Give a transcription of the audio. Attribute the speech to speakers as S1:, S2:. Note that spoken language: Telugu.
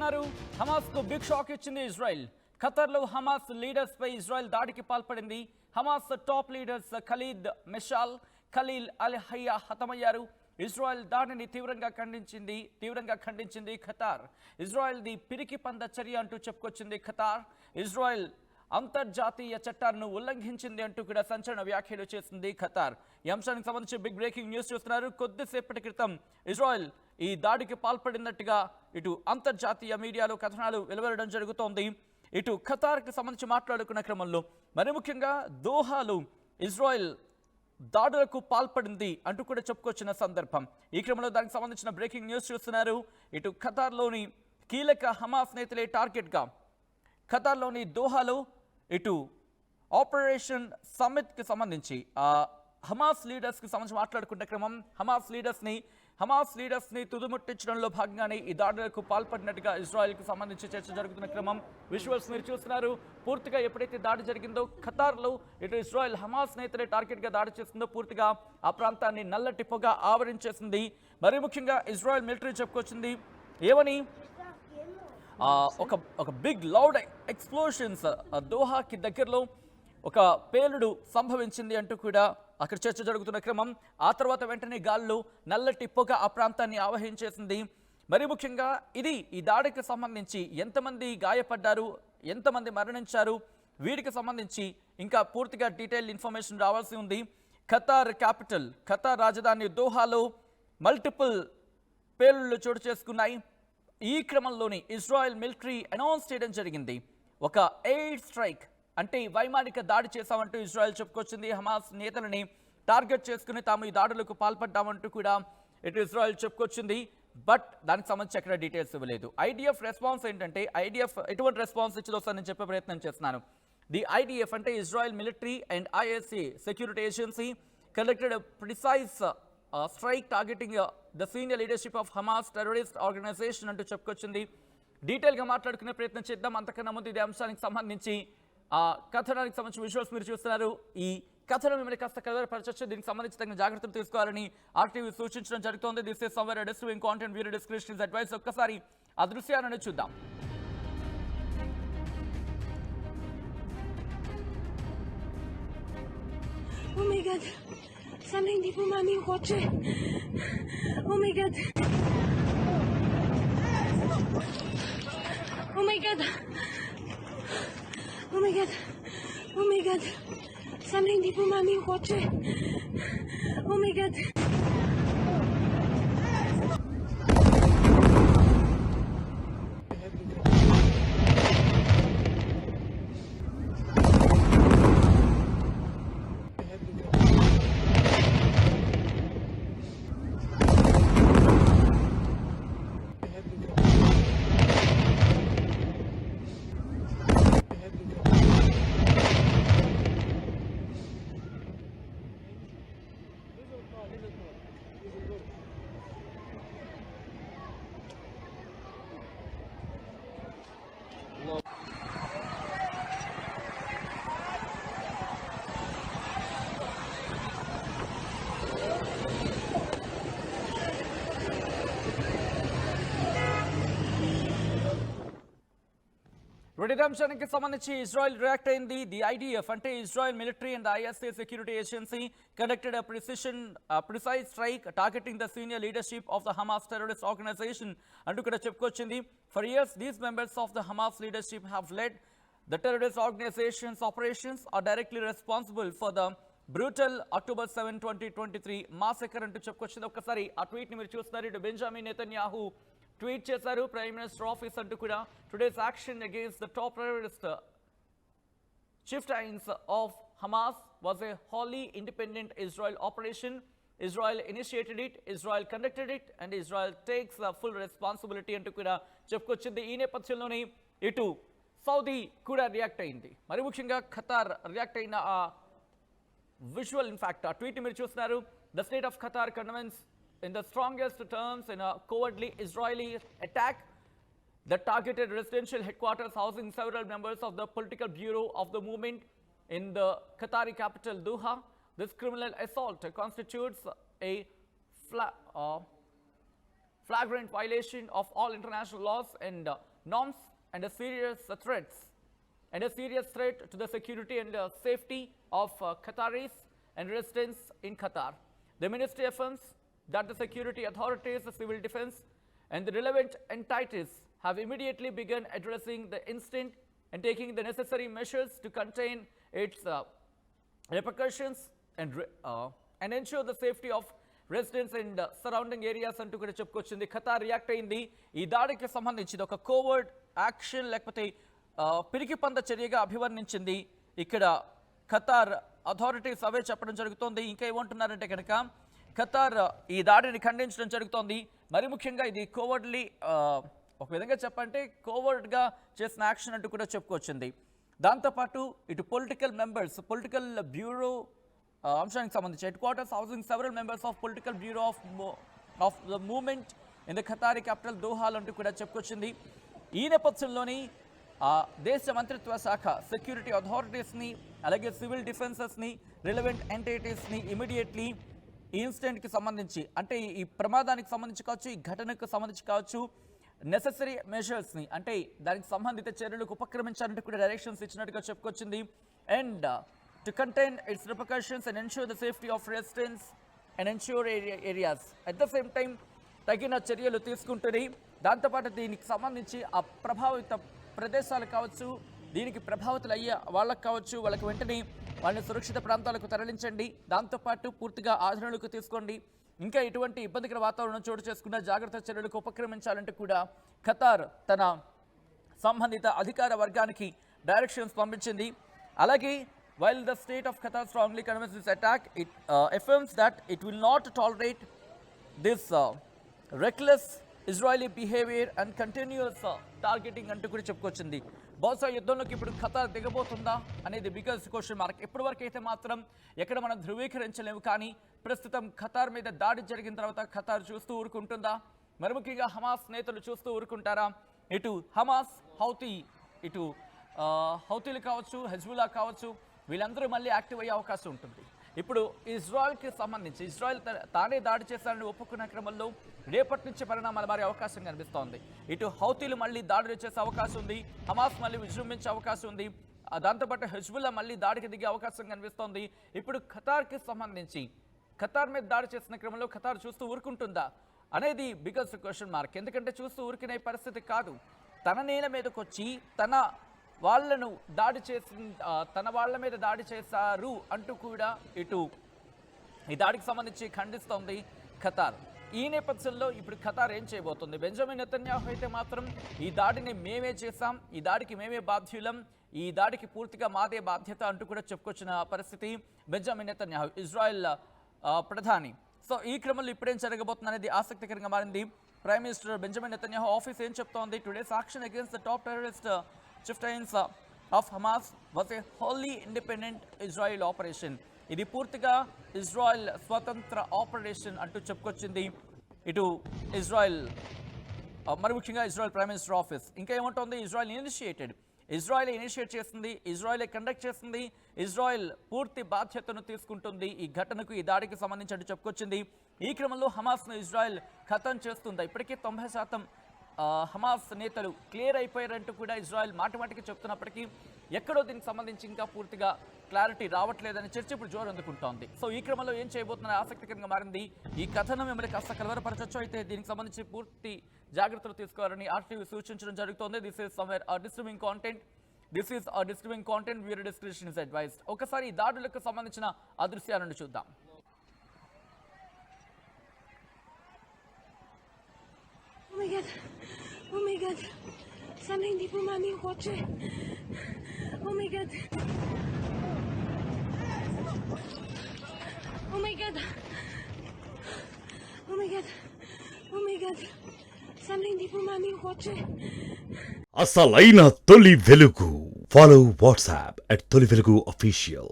S1: చూస్తున్నారు హమాస్ కు బిగ్ షాక్ ఇచ్చింది ఇజ్రాయెల్. ఖతర్ లో హమాస్ లీడర్స్ పై ఇజ్రాయెల్ దాడికి పాల్పడింది. Hamas top leaders Khalid మెషాల్, Khaleel అల్ హయ్యా హతమయ్యారు. ఇజ్రాయెల్ దాడిని తీవ్రంగా ఖండించింది ఖతార్. ఇజ్రాయెల్ ది పిరికి పంద చర్య అంటూ చెప్పుకొచ్చింది ఖతార్. ఇజ్రాయెల్ అంతర్జాతీయ చట్టాలను ఉల్లంఘించింది అంటూ కూడా సంచలన వ్యాఖ్యలు చేసింది ఖతార్. ఈ అంశానికి సంబంధించి బిగ్ బ్రేకింగ్ న్యూస్ చూస్తున్నారు. కొద్దిసేపటి క్రితం ఇజ్రాయెల్ ఈ దాడికి పాల్పడినట్టుగా ఇటు అంతర్జాతీయ మీడియాలో కథనాలు వెలువడడం జరుగుతోంది. ఇటు ఖతార్కి సంబంధించి మాట్లాడుకున్న క్రమంలో మరి ముఖ్యంగా దోహాలో ఇజ్రాయెల్ దాడులకు పాల్పడింది అంటూ కూడా చెప్పుకొచ్చిన సందర్భం. ఈ క్రమంలో దానికి సంబంధించిన బ్రేకింగ్ న్యూస్ చూస్తున్నారు. ఇటు ఖతార్లోని కీలక హమాస్ నేతలే టార్గెట్గా ఖతార్లోని దోహాలో ఇటు ఆపరేషన్ సమ్మిట్కి సంబంధించి హమాస్ లీడర్స్కి సంబంధించి మాట్లాడుకున్న క్రమం హమాస్ లీడర్స్ని తుదుముట్టించడంలో భాగంగానే ఈ దాడులకు పాల్పడినట్టుగా ఇజ్రాయెల్కి సంబంధించి చర్చ జరుగుతున్న క్రమం. విజువల్స్ మీరు చూస్తున్నారు. పూర్తిగా ఎప్పుడైతే దాడి జరిగిందో ఖతార్లో ఇటు ఇజ్రాయెల్ హమాస్ నేతలే టార్గెట్గా దాడి చేస్తుందో పూర్తిగా ఆ ప్రాంతాన్ని నల్లటి పొగ ఆవరించేసింది. మరి ముఖ్యంగా ఇజ్రాయెల్ మిలిటరీ చెప్పుకొచ్చింది ఏమని, ఒక బిగ్ లౌడ్ ఎక్స్ప్లోషన్స్ దోహాకి దగ్గరలో ఒక పేలుడు సంభవించింది అంటూ కూడా అక్కడ చర్చ జరుగుతున్న క్రమం. ఆ తర్వాత వెంటనే గాల్లో నల్లటి పొగ ఆ ప్రాంతాన్ని ఆవహించేసింది. మరి ముఖ్యంగా ఈ దాడికి సంబంధించి ఎంతమంది గాయపడ్డారు, ఎంతమంది మరణించారు, వీటికి సంబంధించి ఇంకా పూర్తిగా డీటెయిల్ ఇన్ఫర్మేషన్ రావాల్సి ఉంది. ఖతార్ రాజధాని దోహాలో మల్టిపుల్ పేలుళ్లు చోటు చేసుకున్నాయి. ఈ క్రమంలోని ఇజ్రాయెల్ మిలిటరీ అనౌన్స్ చేయడం జరిగింది, ఒక ఎయిర్ స్ట్రైక్ అంటే వైమానిక దాడి చేశామంటూ ఇజ్రాయెల్ చెప్పుకొచ్చింది. హమాస్ నేతలని టార్గెట్ చేసుకుని తాము ఈ దాడులకు పాల్పడ్డామంటూ కూడా ఇటు ఇజ్రాయెల్ చెప్పుకొచ్చింది. బట్ దానికి సంబంధించి ఎక్కడ డీటెయిల్స్ ఇవ్వలేదు. ఐడిఎఫ్ రెస్పాన్స్ ఏంటంటే, ఐడిఎఫ్ ఎటువంటి రెస్పాన్స్ ఇచ్చిందో సార్ నేను చెప్పే ప్రయత్నం చేస్తున్నాను. ది ఐడిఎఫ్ అంటే Israel military and ISA security agency conducted precise strike targeting the senior leadership of Hamas terrorist organisation అంటూ చెప్పుకొచ్చింది. డీటెయిల్గా మాట్లాడుకునే ప్రయత్నం చేద్దాం. అంతకన్నా ముందు ఇది అంశానికి సంబంధించి కథనానికి సంబంధించి విజువల్స్ మీరు చూస్తున్నారు. ఈ కథనం మిమ్మల్ని కాస్త కలవరపరచొచ్చు. దీనికి సంబంధించి తగిన జాగ్రత్తలు తీసుకోవాలని ఆర్టీవీ సూచించడం జరుగుతోంది. This is somewhere distributing content video description is advice. ఒక్కసారి ఆ దృశ్యాలను చూద్దాం.
S2: Oh my God! Sana hindi pumami yung kotse. Oh my God! Oh my God! Oh my God! Oh my God! Sana hindi pumami yung kotse. Oh my God!
S1: అంశానికి సంబంధించి ఇజ్రాయెల్ రియాక్ట్ అయింది. ది ఐడిఎఫ్ అంటే Israel military and ISA security agency conducted precise strike targeting the senior leadership of the Hamas terrorist organisation అంటూ కూడా చెప్పుకొచ్చింది. For years these members of the Hamas leadership have led the terrorist organisations operations are directly responsible for the brutal October 7, 2023 massacre అంటూ చెప్పుకొచ్చింది. ఒక్కసారి ఆ ట్వీట్ ని మీరు చూస్తున్నారు. ఇటు బెంజమిన్ నెతన్యాహు ట్వీట్ చేశారు, ప్రైమ్ మినిస్టర్ ఆఫీస్ అంటూ కూడా, today's action against the top terrorist chieftains of Hamas was a wholly independent Israel operation. Israel initiated it, Israel conducted it, and Israel takes the full responsibility అంటూ కూడా చెప్పుకొచ్చింది. ఈ నేపథ్యంలోనే ఇటు సౌదీ కూడా రియాక్ట్ అయింది. మరి ముఖ్యంగా ఖతార్ రియాక్ట్ అయిన ఆ విజువల్ ఇన్ఫాక్ట్ ఆ ట్వీట్ మీరు చూస్తున్నారు. The state of Qatar condemns in the strongest terms in a cowardly Israeli attack that targeted residential headquarters housing several members of the political bureau of the movement in the Qatari capital Doha. This criminal assault constitutes a flagrant violation of all international laws and norms and a serious threat to the security and safety of Qataris and residents in Qatar. The ministry affirms that the security authorities, the civil defense, and the relevant entities have immediately begun addressing the incident and taking the necessary measures to contain its repercussions and ensure the safety of residence and surrounding areas అంటూ కూడా చెప్పుకొచ్చింది. ఖతార్ రియాక్ట్ అయింది. ఈ దాడికి సంబంధించి ఒక కోవర్డ్ యాక్షన్ లేకపోతే పిరికి పంద చర్యగా అభివర్ణించింది. ఇక్కడ ఖతార్ అథారిటీస్ అవే చెప్పడం జరుగుతోంది. ఇంకా ఏమంటున్నారంటే కనుక ఖతార్ ఈ దాడిని ఖండించడం జరుగుతోంది. మరి ముఖ్యంగా ఇది కోవర్డ్లీ ఒక విధంగా చెప్పంటే కోవర్డ్గా చేసిన యాక్షన్ అంటూ కూడా చెప్పుకొచ్చింది. దాంతోపాటు ఇటు పొలిటికల్ బ్యూరో అంశానికి సంబంధించి headquarters housing several members of political bureau of the movement in the Qatari capital దోహాల్ అంటూ కూడా చెప్పుకొచ్చింది. ఈ నేపథ్యంలోని దేశ మంత్రిత్వ శాఖ సెక్యూరిటీ అథారిటీస్ని అలాగే సివిల్ డిఫెన్సెస్ని రిలవెంట్ ఎంటిటీస్ని ఇమీడియట్లీ ఈ ఇన్సిడెంట్కి సంబంధించి అంటే ఈ ప్రమాదానికి సంబంధించి కావచ్చు, ఈ ఘటనకు సంబంధించి కావచ్చు, నెసెసరీ మెజర్స్ని అంటే దానికి సంబంధిత చర్యలకు ఉపక్రమించాలంటూ కూడా డైరెక్షన్స్ ఇచ్చినట్టుగా చెప్పుకొచ్చింది. And to contain its repercussions and ensure the safety of residents and ensure areas. At the same time, తగిన చర్యలు తీసుకుంటుంది. దాంతోపాటు దీనికి సంబంధించి ఆ ప్రభావిత ప్రదేశాలు కావచ్చు, దీనికి ప్రభావితులు అయ్యే వాళ్ళకు కావచ్చు, వాళ్ళకి వెంటనే వాళ్ళని సురక్షిత ప్రాంతాలకు తరలించండి. దాంతోపాటు పూర్తిగా ఆచరణకు తీసుకోండి. ఇంకా ఎటువంటి ఇబ్బందికర వాతావరణం చోటు చేసుకున్న జాగ్రత్త చర్యలకు ఉపక్రమించాలంటూ కూడా ఖతార్ తన సంబంధిత అధికార వర్గానికి డైరెక్షన్స్ పంపించింది. అలాగే while the state of Qatar strongly condemns this attack, it affirms that it will not tolerate this reckless Israeli behavior and continuous targeting అంటూ కూడా చెప్పుకొచ్చింది. బహుశా యుద్ధంలోకి ఇప్పుడు ఖతార్ దిగబోతుందా అనేది బిగ్గెస్ట్ క్వశ్చన్ మార్క్. ఇప్పటి వరకు అయితే మాత్రం ఎక్కడ మనం ధృవీకరించలేము. కానీ ప్రస్తుతం ఖతార్ మీద దాడి జరిగిన తర్వాత ఖతార్ చూస్తూ ఊరుకుంటుందా? మరి ముఖ్యంగా హమాస్ నేతలు చూస్తూ ఊరుకుంటారా? ఇటు హమాస్ ఇటు హౌతీలు కావచ్చు, హెజ్బుల్లా కావచ్చు, వీళ్ళందరూ మళ్ళీ యాక్టివ్ అయ్యే అవకాశం ఉంటుంది. ఇప్పుడు ఇజ్రాయెల్కి సంబంధించి ఇజ్రాయెల్ తానే దాడి చేశారని ఒప్పుకున్న క్రమంలో రేపటి నుంచి పరిణామాలు మారే అవకాశం కనిపిస్తోంది. ఇటు హౌతీలు మళ్ళీ దాడులు చేసే అవకాశం ఉంది, హమాస్ మళ్ళీ విజృంభించే అవకాశం ఉంది, దాంతోపాటు హెజ్బుల్లా మళ్ళీ దాడికి దిగే అవకాశం కనిపిస్తోంది. ఇప్పుడు ఖతార్కి సంబంధించి ఖతార్ మీద దాడి చేసిన క్రమంలో ఖతార్ చూస్తూ ఊరుకుంటుందా అనేది బిగ్గెస్ట్ క్వశ్చన్ మార్క్. ఎందుకంటే చూస్తూ ఊరుకునే పరిస్థితి కాదు. తన నేల మీదకి వచ్చి తన వాళ్ళ మీద దాడి చేశారు అంటూ కూడా ఇటు ఈ దాడికి సంబంధించి ఖండిస్తోంది ఖతార్. ఈ నేపథ్యంలో ఇప్పుడు ఖతార్ ఏం చేయబోతుంది? బెంజమిన్ నెతన్యాహు అయితే మాత్రం ఈ దాడిని మేమే చేశాం, ఈ దాడికి మేమే బాధ్యులం, ఈ దాడికి పూర్తిగా మాదే బాధ్యత అంటూ కూడా చెప్పుకొచ్చిన పరిస్థితి బెంజమిన్ నెతన్యాహు, ఇజ్రాయెల్ ప్రధాని. సో ఈ క్రమంలో ఇప్పుడేం జరగబోతుంది అనేది ఆసక్తికరంగా మారింది. Prime minister Benjamin Netanyahu office ఏం చెప్తోంది? Today's action against the top terrorist chieftains of Hamas was a wholly independent Israel operation. ఇది పూర్తిగా ఇజ్రాయెల్ స్వతంత్ర ఆపరేషన్ అంటూ చెప్పుకొచ్చింది ఇటు ఇజ్రాయెల్, మరి ముఖ్యంగా ఇజ్రాయెల్ ప్రైమ్ మినిస్టర్ ఆఫీస్. ఇంకా ఏమంటోంది? ఇజ్రాయెల్ ఇనిషియేట్ చేస్తుంది, ఇజ్రాయెల్ కండక్ట్ చేస్తుంది, ఇజ్రాయెల్ పూర్తి బాధ్యతను తీసుకుంటుంది ఈ ఘటనకు, ఈ దాడికి సంబంధించి అంటూ చెప్పుకొచ్చింది. ఈ క్రమంలో హమాస్ను ఇజ్రాయెల్ ఖతం చేస్తుందా? ఇప్పటికీ 90% హమాస్ నేతలు క్లియర్ అయిపోయారంటూ కూడా ఇజ్రాయెల్ మాటిమాటికి చెప్తున్నప్పటికీ ఎక్కడో దీనికి సంబంధించి ఇంకా పూర్తిగా క్లారిటీ రావట్లేదని చర్చ ఇప్పుడు జోరు అందుకుంటోంది. సో ఈ క్రమంలో ఏం చేయబోతున్న ఆసక్తికరంగా మారింది. ఈ కథనం మిమ్మల్ని కాస్త కలవరపరచొచ్చు, అయితే దీనికి సంబంధించి పూర్తి జాగ్రత్తలు తీసుకోవాలని ఆర్టీవీ సూచించడం జరుగుతోంది. This is disturbing content viewer description is advised. ఒకసారి ఈ దాడులకు సంబంధించిన ఆ దృశ్యాలను చూద్దాం.
S2: Oh my God. Sana hindi pumami yung kotse. Oh my God. Oh my God. Oh my God. Oh my God. Sana hindi pumami yung kotse.
S3: అసలైన తొలి వెలుగు. Follow WhatsApp @తొలి వెలుగు official.